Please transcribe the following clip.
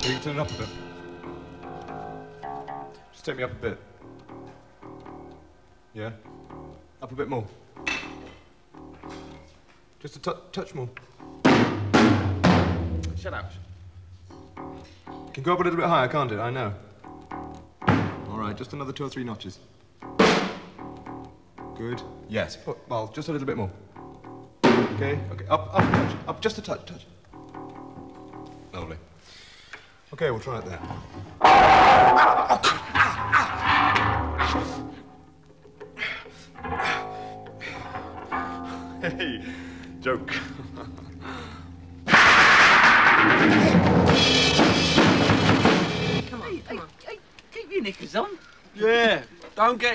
You can turn it up a bit. Just take me up a bit. Yeah? Up a bit more. Just a touch more. Shut up. Can go up a little bit higher, can't it? I know. All right, just another 2 or 3 notches. Good. Yes. Oh, well, just a little bit more. Okay. Okay. Up a touch. Up just a touch. Lovely. Okay, we'll try it there. Hey, joke. Come on. Hey, keep your knickers on. Yeah, don't get